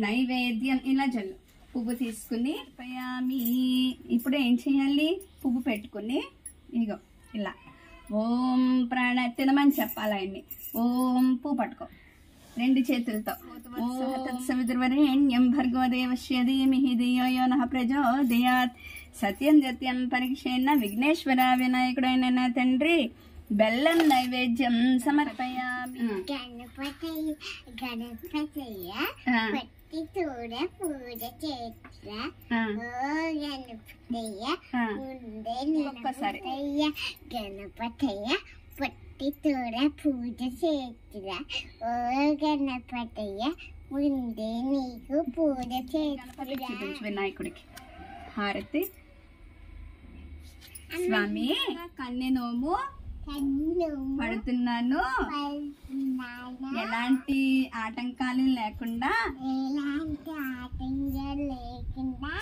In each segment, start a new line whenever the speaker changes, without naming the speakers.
నైవేద్యం ఇలా జల్లు. పువ్వు తీసుకుని పయామి. ఇప్పుడు ఏం చేయాలి? పువ్వు పెట్టుకుని ఇగో ఇలా ఓం ప్రాణ తినమని చెప్పాలి ఆయన్ని. ఓం పువ్వు పట్టుకో రెండు చేతులతో. తత్సవితుర్వరేణ్యం భర్గో దేవస్య ధీమహి ధియో యో నః ప్రచోదయాత్. సత్యం సత్యం పరీక్షేణ విఘ్నేశ్వర వినాయకుడైన నా తండ్రి బెల్లం నైవేద్యం సమర్పయామి.
గణపతయ్య గణపతయ్య పట్టి చూడ పూజ చేస్తా. గణపతయ్య ముందే
ఒక్కసారి
గణపతయ్య పట్టి చూడ పూజ చేస్తా. ఓ గణపతయ్య ముందే నీకు పూజ చేస్తా.
వినాయకుడికి హారతి. స్వామి కన్నె నోము పడుతున్నాను, ఎలాంటి ఆటంకాలు లేకుండా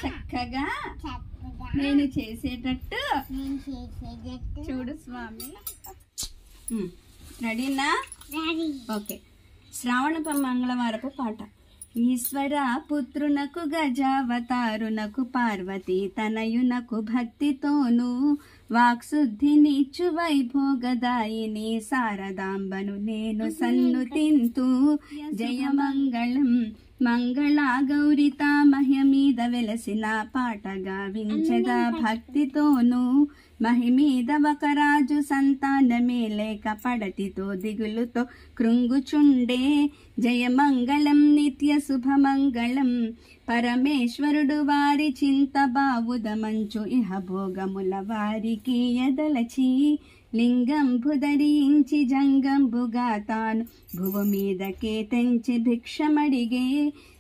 చక్కగా నేను చేసేటట్టు చూడు స్వామి. రెడీనా? ఓకే. శ్రావణ మంగళవారపు పాట. ఈశ్వర పుత్రునకు గజావతారునకు పార్వతీ తనయునకు భక్తితోను వాక్శుద్ధినిచ్చు వైభోగదాయిని శారదాంబను నేను సన్నుతింతు. జయమంగళం మంగళా గౌరితా మహ్యమీద వెలసిన పాటగా వించెదా భక్తితోను. మహిమీద ఒకరాజు సంతానమే లేక పడతితో దిగులుతో కృంగుచుండే. జయమంగళం నిత్య శుభమంగళం పరమేశ్వరుడు వారి చింత బావుదమంచు ఇహ భోగముల వారికి ఎదలచి. లింగంబు ధరించి జంగంబుగా తాను భువ మీదకే తెంచి భిక్షమడిగే.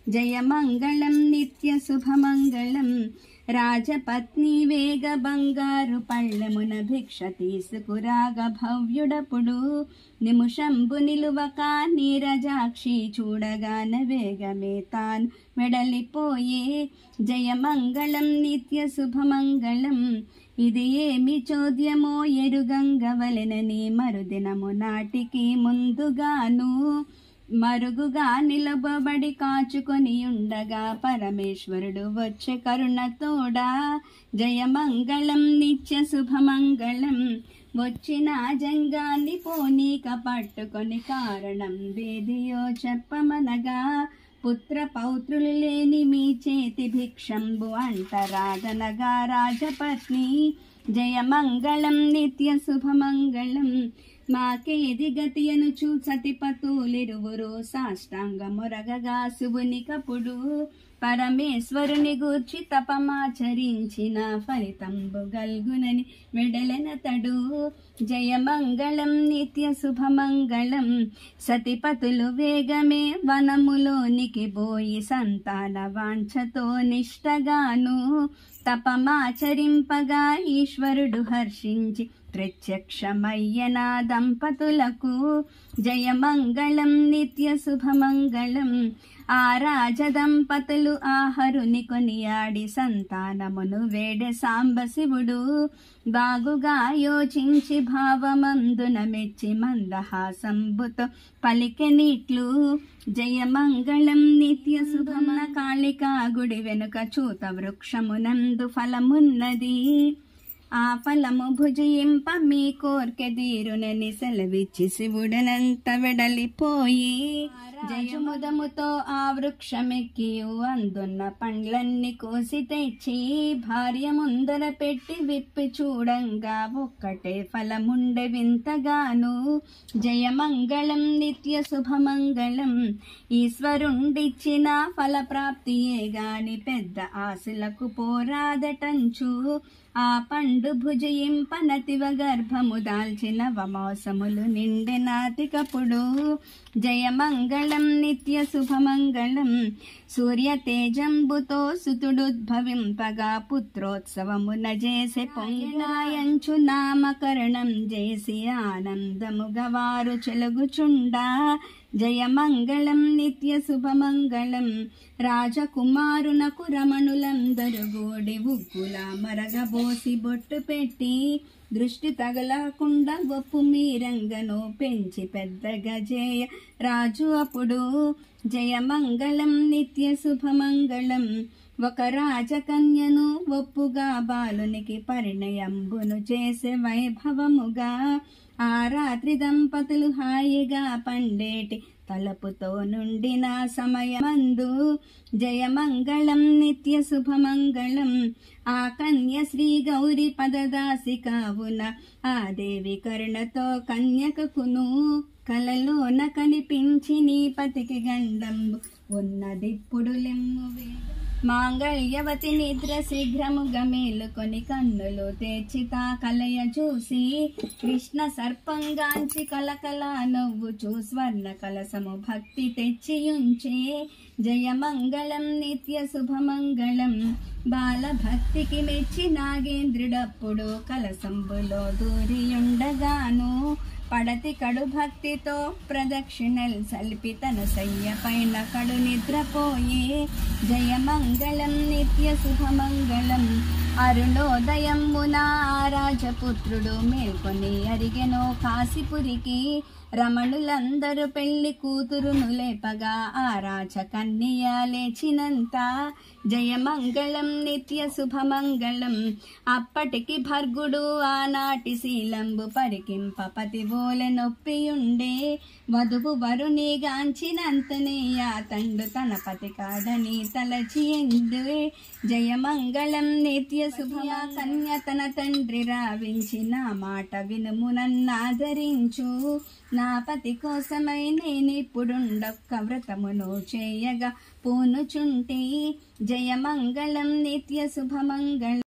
జయమంగళం నిత్య శుభమంగళం రాజపత్ని వేగ బంగారు పళ్ళెమున భిక్ష తీసుకురాగ భవ్యుడపుడు. నిముషంబు నిలువక నీరజాక్షి చూడగాన వేగమే తాను మెడలిపోయే. జయమంగళం నిత్య శుభమంగళం ఇది ఏమి చోద్యమో ఎరుగంగవలెనని మరుదినము నాటికి ముందుగాను మరుగుగా నిలబడి కాచుకొని ఉండగా పరమేశ్వరుడు వచ్చే కరుణతోడా. జయమంగళం నిత్య శుభమంగళం వచ్చిన జంగాన్ని పోనీక పట్టుకొని కారణం వేదియో చెప్పమనగా. పుత్ర పౌత్రులు లేని మీ చేతి భిక్షంబు అంటరాదనగా రాజపత్ని. జయమంగళం నిత్య శుభమంగళం మాకేది గతి అనుచు సతిపతులిరువురు సాష్టాంగమురగగా శివునికపుడు. పరమేశ్వరుని గూర్చి తపమాచరించిన ఫలితంబు గల్గునని మెడలెనతడు. జయమంగళం నిత్య శుభమంగళం సతిపతులు వేగమే వనములోనికి పోయి సంతాన వాంఛతో నిష్టగాను తపమాచరింపగా ఈశ్వరుడు హర్షించి ప్రత్యక్షమయ్యన దంపతులకు. జయమంగళం నిత్య శుభమంగళం ఆ రాజదంపతులు ఆహరుని కొనియాడి సంతానమును వేడె సాంబశివుడు. బాగుగా యోచించి భావమందున మెచ్చి మందహాసంబుతో పలికెనిట్లు. జయమంగళం నిత్య శుభమ కాళికా గుడి వెనుక చూత వృక్షమునందు ఫలమున్నది. ఆ ఫలము భుజింప మీ కోర్కె తీరునని సెలవిచ్చి శివుడనంత వెడలిపోయి. జయముదముతో ఆ వృక్షమెక్కి అందున్న పండ్లన్నీ కోసి తెచ్చి భార్య ముందర పెట్టి విప్పి చూడంగా ఒక్కటే ఫలముండె వింతగాను. జయమంగళం నిత్య శుభమంగళం ఈశ్వరుండిచ్చిన ఫలప్రాప్తియే గాని పెద్ద ఆశలకు పోరాదటంచు. ఆ పండు భుజయింపనతివ గర్భము దాల్చిన వమోసములు నిండె నాతికపుడు. జయమంగళం నిత్య శుభమంగళం సూర్య తేజంబుతో సుతుడుద్భవింపగా పుత్రోత్సవమున చేసే పొంగినాయంచు నామకరణం చేసి ఆనందముగా వారు చెలుగుచుండా. జయమంగళం నిత్య శుభమంగళం రాజకుమారునకు రమణులందరూ గోడి ఉగ్గుల మరగబోసి బొట్టు పెట్టి దృష్టి తగలకుండా గొప్పు మీరంగను పెంచి పెద్దగా జయ రాజు అప్పుడు జయమంగళం నిత్య శుభమంగళం ఒక రాజకన్యను ఒప్పుగా బాలునికి పరిణయంబును చేసే వైభవముగా ఆ రాత్రి దంపతులు హాయిగా పండేటి తలపుతో నుండిన సమయమందు జయమంగళం నిత్య శుభమంగళం ఆ కన్య శ్రీ గౌరి పదదాసి కావున ఆ దేవి కరుణతో కన్యకకును కలలోన కనిపించి నీ పతికి గండంబు ఉన్నదిప్పుడు లెమ్ము మాంగళ్యవతి నిద్ర శీఘ్రముగా మేలుకొని కన్నులు తెచ్చితా కలయ చూసి కృష్ణ సర్పంగాంచి కలకల నవ్వుచూ స్వర్ణ కలసము భక్తి తెచ్చియుంచే జయమంగళం నిత్య శుభమంగళం బాల భక్తికి మెచ్చి నాగేంద్రుడప్పుడు కలసంబులో దూరియుండగాను పడతి కడు భక్తితో ప్రదక్షిణల్ సల్పి తన సయ్య పైన కడు నిద్రపోయే జయమంగళం నిత్య శుభమంగళం అరుణోదయమున రాజపుత్రుడు మేల్కొని అరిగెనో కాశీపురికి రమణులందరూ పెళ్లి కూతురును లేపగా ఆ రాజకన్య లేచినంత జయమంగళం నిత్య శుభమంగళం అప్పటికి భర్గుడు ఆనాటి శీలంబు పరికింప పతివోలె నొప్పియుండే వధువు వరుని గాంచినంతనే ఆ తండు తన పతి కాడని తలచియందే జయమంగళం నిత్య శుభమ కన్య తన తండ్రి రావించిన మాట వినుమునన్నాదరించు నా పతి కోసమై నేనిప్పుడుండొక్క వ్రతమును చేయగా పూనుచుంటి జయమంగళం నిత్య శుభమంగళం